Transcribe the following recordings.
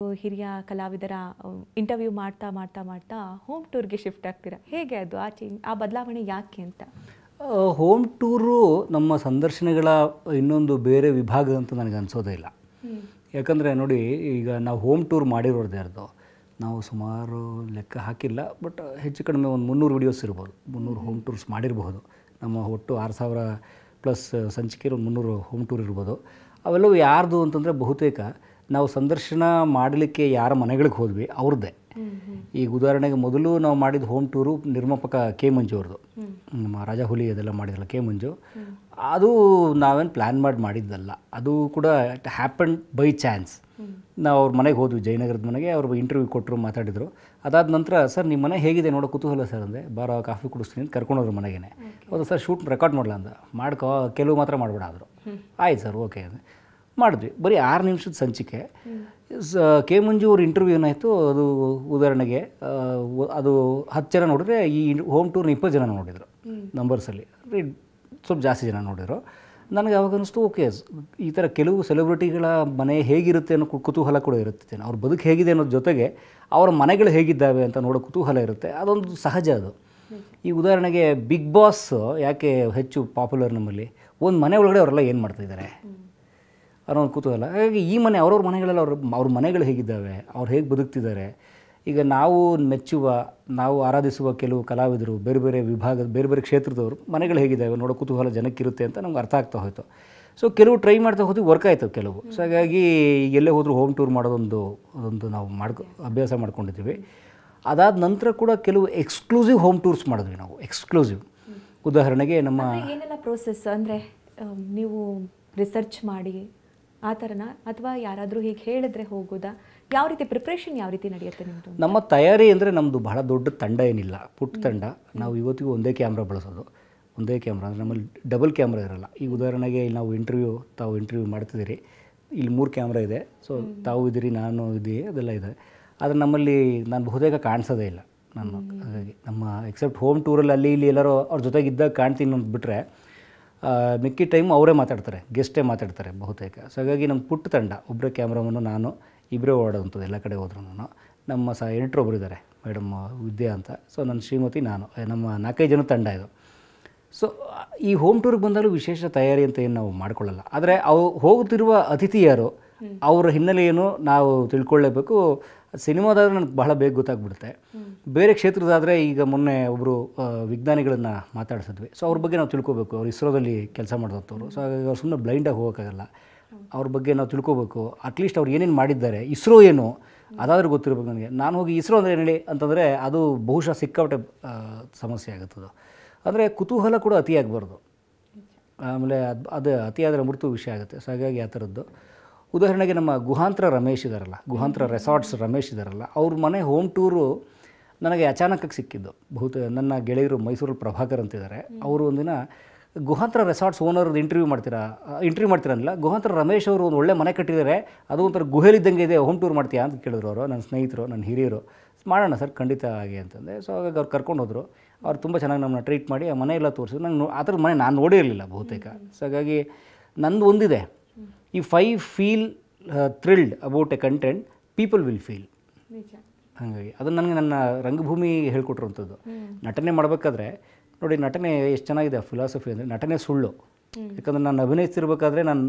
ಹಿರಿಯ ಕಲಾವಿದರ ಇಂಟರ್ವ್ಯೂ ಮಾಡ್ತಾ ಮಾಡ್ತಾ ಮಾಡ್ತಾ ಹೋಮ್ ಟೂರ್ಗೆ ಶಿಫ್ಟ್ ಆಗ್ತೀರಾ. ಹೇಗೆ ಅದು ಆ ಬದಲಾವಣೆ ಯಾಕೆ ಅಂತ? ಹೋಮ್ ಟೂರು ನಮ್ಮ ಸಂದರ್ಶನಗಳ ಇನ್ನೊಂದು ಬೇರೆ ವಿಭಾಗ ಅಂತ ನನಗೆ ಅನಿಸೋದೇ ಇಲ್ಲ. ಯಾಕಂದರೆ ನೋಡಿ, ಈಗ ನಾವು ಹೋಮ್ ಟೂರ್ ಮಾಡಿರೋದು ಯಾರ್ದು ನಾವು ಸುಮಾರು ಲೆಕ್ಕ ಹಾಕಿಲ್ಲ, ಬಟ್ ಹೆಚ್ಚು ಕಡಿಮೆ ಒಂದು 300 ವಿಡಿಯೋಸ್ ಇರ್ಬೋದು. 300 ಹೋಮ್ ಟೂರ್ಸ್ ಮಾಡಿರಬಹುದು. ನಮ್ಮ ಒಟ್ಟು 6000 ಪ್ಲಸ್ ಸಂಚಿಕೆ ಒಂದು 300 ಹೋಮ್ ಟೂರ್ ಇರ್ಬೋದು. ಅವೆಲ್ಲವೂ ಯಾರ್ದು ಅಂತಂದರೆ ಬಹುತೇಕ ನಾವು ಸಂದರ್ಶನ ಮಾಡಲಿಕ್ಕೆ ಯಾರ ಮನೆಗಳಿಗೆ ಹೋದ್ವಿ ಅವ್ರದ್ದೇ. ಈಗ ಉದಾಹರಣೆಗೆ ಮೊದಲು ನಾವು ಮಾಡಿದ ಹೋಮ್ ಟೂರು ನಿರ್ಮಾಪಕ ಕೆ ಮಂಜು ಅವ್ರದ್ದು, ನಮ್ಮ ರಾಜ ಹುಲಿ ಅದೆಲ್ಲ ಮಾಡಿದಲ್ಲ ಕೆ ಮಂಜು. ಅದು ನಾವೇನು ಪ್ಲ್ಯಾನ್ ಮಾಡಿದ್ದಲ್ಲ, ಅದು ಕೂಡ ಇಟ್ ಹ್ಯಾಪನ್ ಬೈ ಚಾನ್ಸ್. ನಾವು ಅವ್ರ ಮನೆಗೆ ಹೋದ್ವಿ, ಜಯನಗರದ ಮನೆಗೆ. ಅವ್ರು ಇಂಟರ್ವ್ಯೂ ಕೊಟ್ಟರು, ಮಾತಾಡಿದರು. ಅದಾದ ನಂತರ ಸರ್ ನಿಮ್ಮ ಮನೆ ಹೇಗಿದೆ ನೋಡೋ ಕುತೂಹಲ ಸರ್ ಅಂದೆ. ಬಾರೋ ಕಾಫಿ ಕುಡಿಸ್ತೀನಿ ಅಂತ ಕರ್ಕೊಂಡೋದ್ರು ಮನೆಗೇ. ಹೌದು ಸರ್, ಶೂಟ್ ರೆಕಾರ್ಡ್ ಮಾಡಲ್ಲ ಅಂದ. ಮಾಡ್ಕೋ, ಕೆಲವು ಮಾತ್ರ ಮಾಡಬೇಡ ಆದರು. ಆಯ್ತು ಸರ್, ಓಕೆ ಅಂದೆ. ಮಾಡಿದ್ವಿ. ಬರೀ 6 ನಿಮಿಷದ ಸಂಚಿಕೆ. ಕೆ ಮಂಜು ಅವ್ರ ಇಂಟರ್ವ್ಯೂ ಏನಾಯಿತು, ಅದು ಉದಾಹರಣೆಗೆ ಅದು 10 ಜನ ನೋಡಿದ್ರೆ ಈ ಹೋಮ್ ಟೂರ್ನ 20 ಜನ ನೋಡಿದರು ನಂಬರ್ಸಲ್ಲಿ. ಸ್ವಲ್ಪ ಜಾಸ್ತಿ ಜನ ನೋಡಿದರು. ನನಗೆ ಅವಾಗ ಅನ್ನಿಸ್ತು, ಓಕೆ ಈ ಥರ ಕೆಲವು ಸೆಲೆಬ್ರಿಟಿಗಳ ಮನೆ ಹೇಗಿರುತ್ತೆ ಅನ್ನೋ ಕುತೂಹಲ ಕೂಡ ಇರುತ್ತೆ. ಅವ್ರ ಬದುಕು ಹೇಗಿದೆ ಅನ್ನೋದ್ರ ಜೊತೆಗೆ ಅವ್ರ ಮನೆಗಳು ಹೇಗಿದ್ದಾವೆ ಅಂತ ನೋಡೋ ಕುತೂಹಲ ಇರುತ್ತೆ. ಅದೊಂದು ಸಹಜ. ಅದು ಈ ಉದಾಹರಣೆಗೆ ಬಿಗ್ ಬಾಸ್ ಯಾಕೆ ಹೆಚ್ಚು ಪಾಪ್ಯುಲರ್ ನಮ್ಮಲ್ಲಿ, ಒಂದು ಮನೆ ಒಳಗಡೆ ಅವರೆಲ್ಲ ಏನು ಮಾಡ್ತಾಯಿದ್ದಾರೆ ಅನ್ನೋ ಒಂದು ಕುತೂಹಲ. ಹಾಗಾಗಿ ಈ ಮನೆ ಅವ್ರವ್ರ ಮನೆಗಳೆಲ್ಲ ಅವ್ರ ಮನೆಗಳು ಹೇಗಿದ್ದಾವೆ, ಅವ್ರು ಹೇಗೆ ಬದುಕ್ತಿದ್ದಾರೆ. ಈಗ ನಾವು ಮೆಚ್ಚುವ, ನಾವು ಆರಾಧಿಸುವ ಕೆಲವು ಕಲಾವಿದರು ಬೇರೆ ಬೇರೆ ವಿಭಾಗದ ಬೇರೆ ಬೇರೆ ಕ್ಷೇತ್ರದವರು ಮನೆಗಳು ಹೇಗಿದ್ದಾವೆ ನೋಡೋ ಕುತೂಹಲ ಜನಕ್ಕಿರುತ್ತೆ ಅಂತ ನಮ್ಗೆ ಅರ್ಥ ಆಗ್ತಾ ಹೋಯಿತು. ಸೊ ಕೆಲವು ಟ್ರೈ ಮಾಡ್ತಾ ಹೋದ್ವಿ, ವರ್ಕ್ ಆಯಿತು ಕೆಲವು. ಸೊ ಹಾಗಾಗಿ ಎಲ್ಲೇ ಹೋದರೂ ಹೋಮ್ ಟೂರ್ ಮಾಡೋದೊಂದು ನಾವು ಅಭ್ಯಾಸ ಮಾಡ್ಕೊಂಡಿದ್ದೀವಿ. ಅದಾದ ನಂತರ ಕೂಡ ಕೆಲವು ಎಕ್ಸ್ಕ್ಲೂಸಿವ್ ಹೋಮ್ ಟೂರ್ಸ್ ಮಾಡಿದ್ವಿ ನಾವು. ಎಕ್ಸ್ಕ್ಲೂಸಿವ್ ಉದಾಹರಣೆಗೆ ನಮ್ಮ ಏನೆಲ್ಲ ಪ್ರೋಸೆಸ್ ಅಂದರೆ, ನೀವು ರಿಸರ್ಚ್ ಮಾಡಿ ಆ ಥರನ, ಅಥವಾ ಯಾರಾದರೂ ಹೀಗೆ ಹೇಳಿದ್ರೆ ಹೋಗೋದಾ? ಯಾವ ರೀತಿ ಪ್ರಿಪ್ರೇಷನ್ ಯಾವ ರೀತಿ ನಡೆಯುತ್ತೆ ನಿಮ್ಮದು? ನಮ್ಮ ತಯಾರಿ ಅಂದರೆ ನಮ್ಮದು ಬಹಳ ದೊಡ್ಡ ತಂಡ ಏನಿಲ್ಲ, ಪುಟ್ಟ ತಂಡ. ನಾವು ಇವತ್ತಿಗೂ ಒಂದೇ ಕ್ಯಾಮ್ರಾ ಬಳಸೋದು. ಒಂದೇ ಕ್ಯಾಮ್ರಾ ಅಂದರೆ ನಮ್ಮಲ್ಲಿ ಡಬಲ್ ಕ್ಯಾಮ್ರಾ ಇರೋಲ್ಲ. ಈ ಉದಾಹರಣೆಗೆ ಇಲ್ಲಿ ನಾವು ತಾವು ಇಂಟರ್ವ್ಯೂ ಮಾಡ್ತಿದ್ದೀರಿ, ಇಲ್ಲಿ 3 ಕ್ಯಾಮ್ರಾ ಇದೆ. ಸೊ ತಾವು ಇದ್ದೀರಿ, ನಾನು ಇದ್ದೀವಿ, ಅದೆಲ್ಲ ಇದೆ. ಆದರೆ ನಮ್ಮಲ್ಲಿ ನಾನು ಬಹುತೇಕ ಕಾಣಿಸೋದೇ ಇಲ್ಲ ನಾನು. ಹಾಗಾಗಿ ನಮ್ಮ ಎಕ್ಸೆಪ್ಟ್ ಹೋಮ್ ಟೂರಲ್ಲಿ ಅಲ್ಲಿ ಇಲ್ಲಿ ಎಲ್ಲರೂ ಅವ್ರ ಜೊತೆಗಿದ್ದಾಗ ಕಾಣ್ತೀನಿ ಅಂತ ಬಿಟ್ಟರೆ ಮಿಕ್ಕಿ ಟೈಮ್ ಅವರೇ ಮಾತಾಡ್ತಾರೆ, ಗೆಸ್ಟೇ ಮಾತಾಡ್ತಾರೆ ಬಹುತೇಕ. ಸೊ ಹಾಗಾಗಿ ನಮ್ಮ ಪುಟ್ಟ ತಂಡ, ಒಬ್ಬರೇ ಕ್ಯಾಮ್ರಾಮನ್ನು ನಾನು, ಇಬ್ಬರೇ ಓಡೋದಂಥದ್ದು ಎಲ್ಲ ಕಡೆ ಹೋದ್ರೂ. ನಮ್ಮ ಎಡಿಟ್ರ್ ಒಬ್ಬರು ಇದ್ದಾರೆ, ಮೇಡಮ್ ವಿದ್ಯಾ ಅಂತ. ಸೊ ನನ್ನ ಶ್ರೀಮತಿ, ನಾನು, ನಮ್ಮ 4-5 ಜನ ತಂಡ ಇದು. ಸೊ ಈ ಹೋಮ್ ಟೂರ್ಗೆ ಬಂದಾಗಲೂ ವಿಶೇಷ ತಯಾರಿ ಅಂತ ಏನು ನಾವು ಮಾಡ್ಕೊಳ್ಳಲ್ಲ. ಆದರೆ ಹೋಗುತ್ತಿರುವ ಅತಿಥಿ ಯಾರು, ಅವರ ಹಿನ್ನೆಲೆ ಏನು ನಾವು ತಿಳ್ಕೊಳ್ಳೇಬೇಕು. ಸಿನಿಮಾದಾದ್ರೆ ನನಗೆ ಬಹಳ ಬೇಗ ಗೊತ್ತಾಗ್ಬಿಡುತ್ತೆ. ಬೇರೆ ಕ್ಷೇತ್ರದಾದರೆ ಈಗ ಮೊನ್ನೆ ಒಬ್ಬರು ವಿಜ್ಞಾನಿಗಳನ್ನು ಮಾತಾಡಿಸಿದ್ವಿ. ಸೊ ಅವ್ರ ಬಗ್ಗೆ ನಾವು ತಿಳ್ಕೊಬೇಕು. ಅವ್ರು ಇಸ್ರೋದಲ್ಲಿ ಕೆಲಸ ಮಾಡಿದಂಥವ್ರು. ಸೊ ಹಾಗಾಗಿ ಅವ್ರು ಸುಮ್ಮನೆ ಬ್ಲೈಂಡಾಗಿ ಹೋಗೋಕ್ಕಾಗಲ್ಲ. ಅವ್ರ ಬಗ್ಗೆ ನಾವು ತಿಳ್ಕೊಬೇಕು. ಅಟ್ಲೀಸ್ಟ್ ಅವ್ರು ಏನೇನು ಮಾಡಿದ್ದಾರೆ, ಇಸ್ರೋ ಏನು ಅದಾದರೂ ಗೊತ್ತಿರಬೇಕು ನನಗೆ. ನಾನು ಹೋಗಿ ಇಸ್ರೋ ಅಂದರೆ ಏನು ಹೇಳಿ ಅಂತಂದರೆ ಅದು ಬಹುಶಃ ಸಿಕ್ಕಾಪಟ್ಟೆ ಸಮಸ್ಯೆ ಆಗುತ್ತದು. ಅಂದರೆ ಕುತೂಹಲ ಕೂಡ ಅತಿಯಾಗಬಾರ್ದು. ಆಮೇಲೆ ಅದು ಅತಿಯಾದರೆ ಮೃತ್ಯು ವಿಷಯ ಆಗುತ್ತೆ. ಸೊ ಹಾಗಾಗಿ ಆ ಥರದ್ದು. ಉದಾಹರಣೆಗೆ ನಮ್ಮ ಗುಹಾಂತರ ರಮೇಶ್ ಇದ್ದಾರಲ್ಲ, ಗುಹಾಂತರ ರೆಸಾರ್ಟ್ಸ್ ರಮೇಶ್ ಇದ್ದಾರಲ್ಲ, ಅವ್ರ ಮನೆ ಹೋಮ್ ಟೂರು ನನಗೆ ಅಚಾನಕ್ಕಾಗಿ ಸಿಕ್ಕಿದ್ದು. ನನ್ನ ಗೆಳೆಯರು ಮೈಸೂರಲ್ಲಿ ಪ್ರಭಾಕರ್ ಅಂತಿದ್ದಾರೆ. ಅವರು ಒಂದಿನ ಗುಹಾಂತರ ರೆಸಾರ್ಟ್ಸ್ ಓನರ್ದು ಇಂಟರ್ವ್ಯೂ ಮಾಡ್ತೀರಲ್ಲ, ಗುಹಾಂತರ ರಮೇಶ್ ಅವರು ಒಂದು ಒಳ್ಳೆ ಮನೆ ಕಟ್ಟಿದ್ದಾರೆ, ಅದು ಒಂಥರ ಗುಹೆಲಿದ್ದಂಗೆ ಇದೆ, ಹೋಮ್ ಟೂರ್ ಮಾಡ್ತೀಯಾ ಅಂತ ಕೇಳಿದ್ರು ಅವರು. ನನ್ನ ಸ್ನೇಹಿತರು, ನನ್ನ ಹಿರಿಯರು. ಮಾಡೋಣ ಸರ್, ಖಂಡಿತ ಹಾಗೆ ಅಂತಂದೆ. ಸೊ ಹಾಗಾಗಿ ಅವ್ರು ಕರ್ಕೊಂಡು ಹೋದರು. ಅವ್ರು ತುಂಬ ಚೆನ್ನಾಗಿ ನಮ್ಮನ್ನ ಟ್ರೀಟ್ ಮಾಡಿ ಆ ಮನೆಯೆಲ್ಲ ತೋರಿಸಿದ್ರು. ನಂಗೆ ಆ ಥರದ ಮನೆ ನಾನು ನೋಡಿರಲಿಲ್ಲ ಬಹುತೇಕ. ಸೊ ಹಾಗಾಗಿ ನಂದು ಒಂದಿದೆ, if I feel thrilled about A content, people will feel. ಹಾಗಾಗಿ ಅದನ್ನು ನನಗೆ ನನ್ನ ರಂಗಭೂಮಿ ಹೇಳ್ಕೊಟ್ರುವಂಥದ್ದು. ನಟನೆ ಮಾಡಬೇಕಾದ್ರೆ ನೋಡಿ, ನಟನೆ ಎಷ್ಟು ಚೆನ್ನಾಗಿದೆ ಆ ಫಿಲಾಸಫಿ ಅಂದರೆ, ನಟನೆ ಸುಳ್ಳು. ಯಾಕಂದರೆ ನಾನು ಅಭಿನಯಿಸ್ತಿರ್ಬೇಕಾದ್ರೆ ನಾನು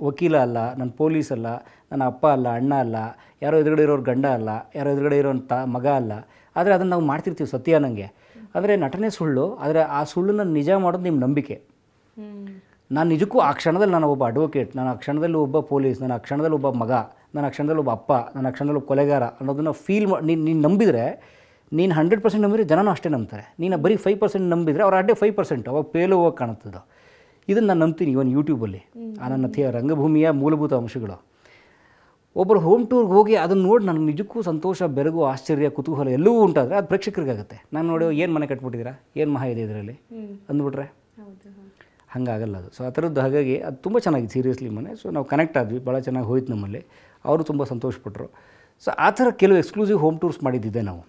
ವಕೀಲ ಅಲ್ಲ, ನಾನು ಪೊಲೀಸ್ ಅಲ್ಲ, ನನ್ನ ಅಪ್ಪ ಅಲ್ಲ, ಅಣ್ಣ ಅಲ್ಲ, ಯಾರೋ ಎದುರುಗಡೆ ಇರೋರು ಗಂಡ ಅಲ್ಲ, ಯಾರೋ ಎದುರುಗಡೆ ಇರೋಂಥ ಮಗ ಅಲ್ಲ. ಆದರೆ ಅದನ್ನು ನಾವು ಮಾಡ್ತಿರ್ತೀವಿ ಸತ್ಯ ನನಗೆ. ಅಂದರೆ ನಟನೆ ಸುಳ್ಳು, ಆದರೆ ಆ ಸುಳ್ಳನ್ನು ನಿಜ ಮಾಡೋದು ನಿಮ್ಮ ನಂಬಿಕೆ. ನಾನು ನಿಜಕ್ಕೂ ಆ ಕ್ಷಣದಲ್ಲಿ ನಾನು ಒಬ್ಬ ಅಡ್ವೊಕೇಟ್, ನಾನು ಆ ಕ್ಷಣದಲ್ಲಿ ಒಬ್ಬ ಪೊಲೀಸ್, ನಾನು ಆ ಕ್ಷಣದಲ್ಲಿ ಒಬ್ಬ ಮಗ, ನಾನು ಆ ಕ್ಷಣದಲ್ಲಿ ಒಬ್ಬ ಅಪ್ಪ, ನಾನು ಆ ಕ್ಷಣದಲ್ಲಿ ಒಬ್ಬ ಕೊಲೆಗಾರ ಅನ್ನೋದನ್ನು ಫೀಲ್ ನೀನು ನಂಬಿದರೆ, ನೀನು 100% ನಂಬಿದರೆ ಜನನೂ ಅಷ್ಟೇ ನಂಬ್ತಾರೆ. ನೀನು ಬರೀ 5% ನಂಬಿದರೆ ಅವ್ರು ಅಡ್ಡೆ 5%, ಅವಾಗ ಪೇಲು ಹೋಗಿ ಕಾಣುತ್ತದೆ. ಇದನ್ನು ನಾನು ನಂಬ್ತೀನಿ. ಇವನ್ ಯೂಟ್ಯೂಬಲ್ಲಿ ಆ ನನ್ನ ರಂಗಭೂಮಿಯ ಮೂಲಭೂತ ಅಂಶಗಳು. ಒಬ್ಬರು ಹೋಮ್ ಟೂರ್ಗೆ ಹೋಗಿ ಅದನ್ನು ನೋಡಿ ನನಗೆ ನಿಜಕ್ಕೂ ಸಂತೋಷ, ಬೆರಗು, ಆಶ್ಚರ್ಯ, ಕುತೂಹಲ ಎಲ್ಲವೂ ಉಂಟಾದರೆ ಅದು ಪ್ರೇಕ್ಷಕರಿಗಾಗುತ್ತೆ. ನಾನು ನೋಡಿ ಏನು ಮನೆ ಕಟ್ಬಿಟ್ಟಿದ್ದೀರಾ, ಏನು ಮಹಾ ಇದೆ ಇದರಲ್ಲಿ ಅಂದ್ಬಿಟ್ರೆ ಹಾಗಾಗಲ್ಲ ಅದು. ಸೊ ಆ ಥರದ್ದು. ಹಾಗಾಗಿ ಅದು ತುಂಬ ಚೆನ್ನಾಗಿದೆ ಸೀರಿಯಸ್ಲಿ ಮನೆ. ಸೊ ನಾವು ಕನೆಕ್ಟ್ ಆದ್ವಿ, ಭಾಳ ಚೆನ್ನಾಗಿ ಹೋಯ್ತು ನಮ್ಮಲ್ಲಿ. ಅವರು ತುಂಬ ಸಂತೋಷಪಟ್ಟರು. ಸೊ ಆ ಥರ ಕೆಲವು ಎಕ್ಸ್ಕ್ಲೂಸಿವ್ ಹೋಮ್ ಟೂರ್ಸ್ ಮಾಡಿದ್ದಿದೆ ನಾವು.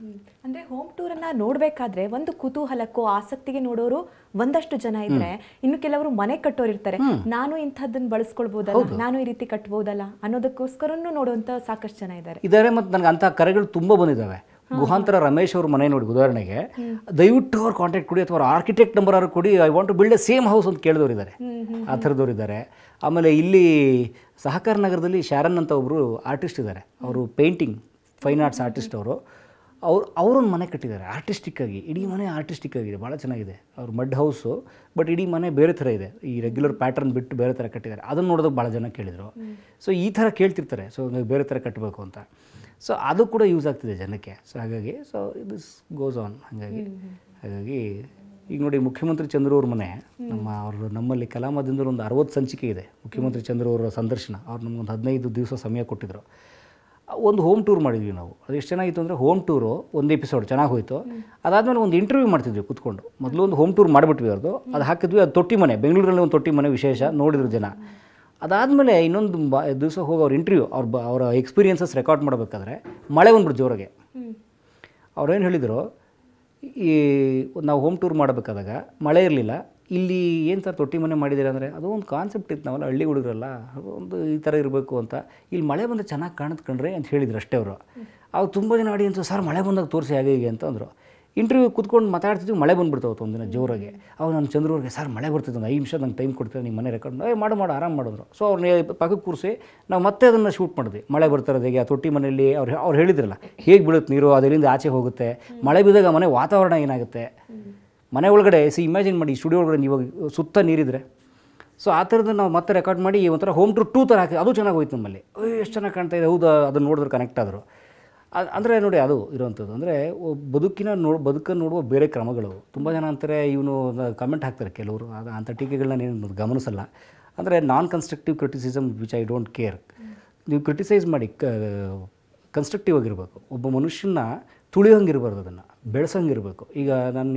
ಅಂದ್ರೆ ಹೋಮ್ ಟೂರನ್ನು ನೋಡಬೇಕಾದ್ರೆ ಒಂದು ಕುತೂಹಲಕ್ಕೋ ಆಸಕ್ತಿಗೆ ನೋಡೋರು ಒಂದಷ್ಟು ಜನ ಇದ್ರೆ, ಇನ್ನು ಕೆಲವರು ಮನೆ ಕಟ್ಟೋರು ಇರ್ತಾರೆ, ನಾನು ಇಂಥದ್ದನ್ನು ಬಳಸ್ಕೊಳ್ಬೋದಲ್ಲ, ನಾನು ಈ ರೀತಿ ಕಟ್ಬೋದಲ್ಲ ಅನ್ನೋದಕ್ಕೋಸ್ಕರನೂ ನೋಡುವಂಥ ಸಾಕಷ್ಟು ಜನ ಇದ್ದಾರೆ. ಮತ್ತು ನನಗೆ ಅಂಥ ಕರೆಗಳು ತುಂಬ ಬಂದಿದ್ದಾವೆ. ಗುಹಾಂತರ ರಮೇಶ್ ಅವ್ರ ಮನೆ ನೋಡಿ ಉದಾಹರಣೆಗೆ, ದಯವಿಟ್ಟು ಅವ್ರ ಕಾಂಟ್ಯಾಕ್ಟ್ ಕೊಡಿ ಅಥವಾ ಅವ್ರ ಆರ್ಕಿಟೆಕ್ಟ್ ನಂಬರ್ ಅವ್ರು ಕೊಡಿ, I want to build a same house ಅಂತ ಕೇಳಿದವರು ಇದ್ದಾರೆ, ಆ ಥರದವ್ರು ಇದ್ದಾರೆ. ಆಮೇಲೆ ಇಲ್ಲಿ ಸಹಕಾರ ನಗರದಲ್ಲಿ ಶಾರನ್ ಅಂತ ಒಬ್ಬರು ಆರ್ಟಿಸ್ಟ್ ಇದ್ದಾರೆ, ಅವರು ಪೇಂಟಿಂಗ್ ಫೈನ್ ಆರ್ಟ್ಸ್ ಆರ್ಟಿಸ್ಟ್ ಅವರೊಂದು ಮನೆ ಕಟ್ಟಿದ್ದಾರೆ ಆರ್ಟಿಸ್ಟಿಕ್ಕಾಗಿ, ಇಡೀ ಮನೆ ಆರ್ಟಿಸ್ಟಿಕ್ ಆಗಿದೆ, ಭಾಳ ಚೆನ್ನಾಗಿದೆ. ಅವ್ರ ಮಡ್ ಹೌಸು, ಬಟ್ ಇಡೀ ಮನೆ ಬೇರೆ ಥರ ಇದೆ, ಈ ರೆಗ್ಯುಲರ್ ಪ್ಯಾಟರ್ನ್ ಬಿಟ್ಟು ಬೇರೆ ಥರ ಕಟ್ಟಿದ್ದಾರೆ. ಅದನ್ನು ನೋಡೋದಕ್ಕೆ ಭಾಳ ಜನ ಕೇಳಿದರು. ಸೊ ಈ ಥರ ಕೇಳ್ತಿರ್ತಾರೆ, ಸೊ ಬೇರೆ ಥರ ಕಟ್ಟಬೇಕು ಅಂತ. ಸೊ ಅದು ಕೂಡ ಯೂಸ್ ಆಗ್ತಿದೆ ಜನಕ್ಕೆ. ಸೊ ಹಾಗಾಗಿ ಸೊ ದಿಸ್ ಗೋಸ್ ಆನ್. ಹಾಗಾಗಿ ಈಗ ನೋಡಿ, ಮುಖ್ಯಮಂತ್ರಿ ಚಂದ್ರು ಅವ್ರ ಮನೆ ನಮ್ಮಲ್ಲಿ ಕಲಾಮಾಧ್ಯಮದಲ್ಲಿ ಒಂದು 60 ಸಂಚಿಕೆ ಇದೆ ಮುಖ್ಯಮಂತ್ರಿ ಚಂದ್ರು ಅವರ ಸಂದರ್ಶನ. ಅವ್ರು ನಮಗೊಂದು 15 ದಿವಸ ಸಮಯ ಕೊಟ್ಟಿದ್ದರು. ಒಂದು ಹೋಮ್ ಟೂರ್ ಮಾಡಿದ್ವಿ ನಾವು. ಅದು ಎಷ್ಟು ಚೆನ್ನಾಗಿತ್ತು ಅಂದರೆ, ಹೋಮ್ ಟೂರು ಒಂದು ಎಪಿಸೋಡ್ ಚೆನ್ನಾಗಿ ಹೋಯಿತು. ಅದಾದಮೇಲೆ ಒಂದು ಇಂಟರ್ವ್ಯೂ ಮಾಡ್ತಿದ್ವಿ ಕೂತ್ಕೊಂಡು. ಮೊದಲು ಒಂದು ಹೋಮ್ ಟೂರ್ ಮಾಡಿಬಿಟ್ವಿ ಅವ್ರದ್ದು, ಅದು ಹಾಕಿದ್ವಿ. ಅದು ತೊಟ್ಟಿ ಮನೆ, ಬೆಂಗಳೂರಲ್ಲಿ ಒಂದು ತೊಟ್ಟಿ ಮನೆ ವಿಶೇಷ ನೋಡಿದ್ರು ಜನ. ಅದಾದಮೇಲೆ ಇನ್ನೊಂದು ದಿವಸ ಹೋಗಿ ಅವ್ರ ಇಂಟರ್ವ್ಯೂ, ಅವರ ಎಕ್ಸ್ಪೀರಿಯನ್ಸಸ್ ರೆಕಾರ್ಡ್ ಮಾಡಬೇಕಾದ್ರೆ ಮಳೆ ಬಂದ್ಬಿಟ್ಟು ಜೋರಾಗೆ. ಅವ್ರೇನು ಹೇಳಿದರು, ಈ ನಾವು ಹೋಮ್ ಟೂರ್ ಮಾಡಬೇಕಾದಾಗ ಮಳೆ ಇರಲಿಲ್ಲ, ಇಲ್ಲಿ ಏನು ಸರ್ ತೊಟ್ಟಿ ಮನೆ ಮಾಡಿದ್ದೀರ ಅಂದರೆ, ಅದು ಒಂದು ಕಾನ್ಸೆಪ್ಟ್ ಇತ್ತು, ನಾವೆಲ್ಲ ಹಳ್ಳಿ ಹುಡುಗರಲ್ಲ, ಒಂದು ಈ ಥರ ಇರಬೇಕು ಅಂತ. ಇಲ್ಲಿ ಮಳೆ ಬಂದರೆ ಚೆನ್ನಾಗಿ ಕಾಣುತ್ತೆ ಕಣ್ರಿ ಅಂತ ಹೇಳಿದ್ರು ಅಷ್ಟೇ ಅವರು. ಅವಾಗ ತುಂಬ ಜನ ಆಡಿಯನ್ಸು, ಸರ್ ಮಳೆ ಬಂದಾಗ ತೋರಿಸಿ ಹಾಗೆ ಹೀಗೆ ಅಂತ ಅಂದರು. ಇಂಟರ್ವ್ಯೂ ಕೂತ್ಕೊಂಡು ಮಾತಾಡ್ತಿದ್ವಿ, ಮಳೆ ಬಂದುಬಿಡ್ತಾವತ್ತು ಒಂದಿನ ಜೋರಾಗೆ. ಅವಾಗ ನಾನು ಚಂದ್ರವ್ರಿಗೆ, ಸರ್ ಮಳೆ ಬರ್ತಿತ್ತು, ಒಂದು 5 ನಿಮಿಷ ನಂಗೆ ಟೈಮ್ ಕೊಡ್ತೀರಾ ನಿಮ್ಮ ಮನೆ ರೆಕಾರ್ಡ್ ಮಾಡು ಆರಾಮ್ ಮಾಡಿದ್ರು. ಸೊ ಅವ್ರನ್ನ ಪಕ್ಕಕ್ಕೆ ಕೂರಿಸಿ ನಾವು ಮತ್ತೆ ಅದನ್ನು ಶೂಟ್ ಮಾಡಿದ್ವಿ. ಮಳೆ ಬರ್ತಿರೋದು ಹೇಗೆ, ಆ ತೊಟ್ಟಿ ಮನೆಯಲ್ಲಿ ಅವ್ರು ಹೇಳಿದ್ರಲ್ಲ ಹೇಗೆ ಬೀಳುತ್ತೆ ನೀರು, ಅದರಿಂದ ಆಚೆ ಹೋಗುತ್ತೆ, ಮಳೆ ಬಿದ್ದಾಗ ಮನೆ ವಾತಾವರಣ ಏನಾಗುತ್ತೆ, ಮನೆ ಒಳಗಡೆ ಇಮ್ಯಾಜಿನ್ ಮಾಡಿ, ಸ್ಟುಡಿಯೋ ಒಳಗಡೆ ನೀವು ಸುತ್ತ ನೀರಿದ್ರೆ. ಸೊ ಆ ಥರದ್ದು ನಾವು ಮತ್ತೆ ರೆಕಾರ್ಡ್ ಮಾಡಿ ಒಂಥರ ಹೋಮ್ ಟೂರ್ 2 ಥರ ಹಾಕಿ, ಅದು ಚೆನ್ನಾಗಿ ಹೋಯ್ತು ನಮ್ಮಲ್ಲಿ. ಎಷ್ಟು ಚೆನ್ನಾಗಿ ಕಾಣ್ತಾ ಇದೆ, ಹೌದು ಅದನ್ನು ನೋಡಿದ್ರೆ ಕನೆಕ್ಟ್ ಆದರು. ಅಂದರೆ ನೋಡಿ, ಅದು ಇರೋವಂಥದ್ದು. ಅಂದರೆ ಬದುಕನ್ನು ನೋಡುವ ಬೇರೆ ಕ್ರಮಗಳು. ತುಂಬ ಜನ ಅಂತಾರೆ, ಇವನು ಕಮೆಂಟ್ ಹಾಕ್ತಾರೆ ಕೆಲವರು, ಅಂಥ ಟೀಕೆಗಳನ್ನ ಏನು ಗಮನಿಸಲ್ಲ. ಅಂದರೆ non constructive criticism which I don't care. ನೀವು ಕ್ರಿಟಿಸೈಸ್ ಮಾಡಿ ಕನ್ಸ್ಟ್ರಕ್ಟಿವ್ ಆಗಿರಬೇಕು. ಒಬ್ಬ ಮನುಷ್ಯನ ತುಳಿಯೋಂಗಿರಬಾರ್ದು, ಅದನ್ನು ಬೆಳೆಸೋಂಗಿರಬೇಕು. ಈಗ ನಾನು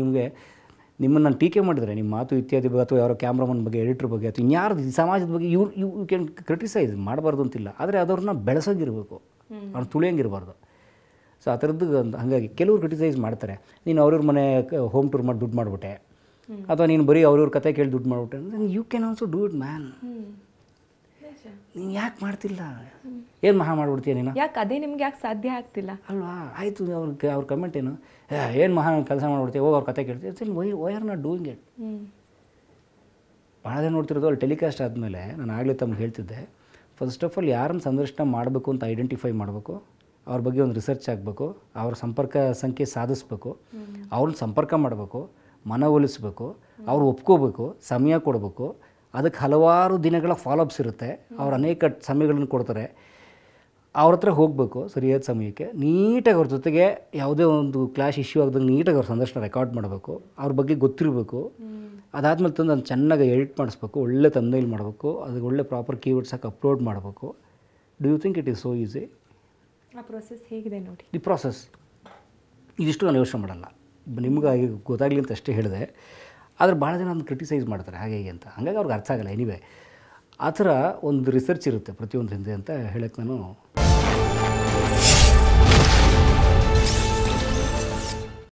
ನಿಮ್ಮನ್ನು ಟೀಕೆ ಮಾಡಿದರೆ, ನಿಮ್ಮ ಮಾತು ಇತ್ಯಾದಿ ಬಗ್ಗೆ ಅಥವಾ ಯಾರೋ ಕ್ಯಾಮ್ರಾಮನ್ ಬಗ್ಗೆ, ಎಡಿಟರ್ ಬಗ್ಗೆ ಅಥವಾ ಇನ್ಯಾರು ಸಮಾಜದ ಬಗ್ಗೆ ಯು ಕ್ಯಾನ್ ಕ್ರಿಟಿಸೈಸ್ ಮಾಡಬಾರ್ದು ಅಂತಿಲ್ಲ. ಆದರೆ ಅದವ್ರನ್ನ ಬೆಳೆಸೋಂಗಿರಬೇಕು, ಅವ್ರು ತುಳಿಯೋಂಗಿರಬಾರ್ದು. ಸೊ ಆ ಥರದ್ದು. ಹಾಗಾಗಿ ಕೆಲವರು ಕ್ರಿಟಿಸೈಸ್ ಮಾಡ್ತಾರೆ, ನೀನು ಅವ್ರವ್ರ ಮನೆ ಹೋಮ್ ಟೂರ್ ಮಾಡಿ ದುಡ್ಡು ಮಾಡಿಬಿಟ್ಟೆ, ಅಥವಾ ನೀನು ಬರೀ ಅವ್ರವ್ರ ಕತೆ ಕೇಳಿ ದುಡ್ಡು ಮಾಡಿಬಿಟ್ಟೆ ಅಂದರೆ, you can also do it man. ನೀನು ಯಾಕೆ ಮಾಡ್ತಿಲ್ಲ, ಏನು ಮಹಾ ಮಾಡಿಬಿಡ್ತೀಯ ನೀನು, ಯಾಕೆ ಅದೇ ನಿಮ್ಗೆ ಯಾಕೆ ಸಾಧ್ಯ ಆಗ್ತಿಲ್ಲ ಅಲ್ವಾ? ಆಯಿತು, ಅವ್ರ ಕಮೆಂಟ್ ಏನು ಮಹಾ ಕೆಲಸ ಮಾಡಿಬಿಡ್ತೀವಿ, ಹೋಗಿ ಅವ್ರ ಕತೆ ಕೇಳ್ತೀವಿ. Why are not doing it. ಭಾಳ ಜನ ನೋಡ್ತಿರೋದು ಅಲ್ಲಿ ಟೆಲಿಕಾಸ್ಟ್ ಆದಮೇಲೆ, ನಾನು ಆಗಲೇ ತಮ್ಗೆ ಹೇಳ್ತಿದ್ದೆ, ಫಸ್ಟ್ ಆಫ್ ಆಲ್ ಯಾರನ್ನು ಸಂದರ್ಶನ ಮಾಡಬೇಕು ಅಂತ ಐಡೆಂಟಿಫೈ ಮಾಡಬೇಕು, ಅವ್ರ ಬಗ್ಗೆ ಒಂದು ರಿಸರ್ಚ್ ಆಗಬೇಕು, ಅವ್ರ ಸಂಪರ್ಕ ಸಂಖ್ಯೆ ಸಾಧಿಸ್ಬೇಕು, ಅವ್ರನ್ನ ಸಂಪರ್ಕ ಮಾಡಬೇಕು, ಮನವೊಲಿಸ್ಬೇಕು, ಅವ್ರು ಒಪ್ಕೋಬೇಕು, ಸಮಯ ಕೊಡಬೇಕು. ಅದಕ್ಕೆ ಹಲವಾರು ದಿನಗಳ ಫಾಲೋಅಪ್ಸ್ ಇರುತ್ತೆ. ಅವ್ರು ಅನೇಕ ಸಮಯಗಳನ್ನು ಕೊಡ್ತಾರೆ. ಅವ್ರ ಹತ್ರ ಹೋಗಬೇಕು ಸರಿಯಾದ ಸಮಯಕ್ಕೆ, ನೀಟಾಗಿ ಅವ್ರ ಜೊತೆಗೆ ಯಾವುದೇ ಒಂದು ಕ್ಲಾಶ್ ಇಶ್ಯೂ ಆಗ್ದಂಗೆ ನೀಟಾಗಿ ಅವ್ರ ಸಂದರ್ಶನ ರೆಕಾರ್ಡ್ ಮಾಡಬೇಕು, ಅವ್ರ ಬಗ್ಗೆ ಗೊತ್ತಿರಬೇಕು. ಅದಾದಮೇಲೆ ತಂದು ಅದನ್ನು ಚೆನ್ನಾಗಿ ಎಡಿಟ್ ಮಾಡಿಸ್ಬೇಕು, ಒಳ್ಳೆ ಥಂಬ್ನೇಲ್ ಮಾಡಬೇಕು, ಅದಕ್ಕೆ ಒಳ್ಳೆ ಪ್ರಾಪರ್ ಕೀವರ್ಡ್ಸ್ ಹಾಕಿ ಅಪ್ಲೋಡ್ ಮಾಡಬೇಕು. Do you think it is so easy? ಆ ಪ್ರೊಸೆಸ್ ಹೇಗಿದೆ ನೋಡಿ. ಈ ಪ್ರಾಸೆಸ್ ಇದಿಷ್ಟು ನಾನು ಯೋಚನೆ ಮಾಡಲ್ಲ, ನಿಮ್ಗೆ ಗೊತ್ತಾಗಲಿ ಅಂತ ಅಷ್ಟೇ ಹೇಳಿದೆ. ಆದರೆ ಭಾಳ ಜನ ಅದನ್ನು ಕ್ರಿಟಿಸೈಸ್ ಮಾಡ್ತಾರೆ ಹಾಗೆ ಹೀಗೆ ಅಂತ, ಹಾಗಾಗಿ ಅವ್ರಿಗೆ ಅರ್ಥ ಆಗಲ್ಲ. ಎನಿವೆ ಆ ಥರ ಒಂದು ರಿಸರ್ಚ್ ಇರುತ್ತೆ ಪ್ರತಿಯೊಂದು ಹಿಂದೆ ಅಂತ ಹೇಳಕ್ಕೆ ನಾನು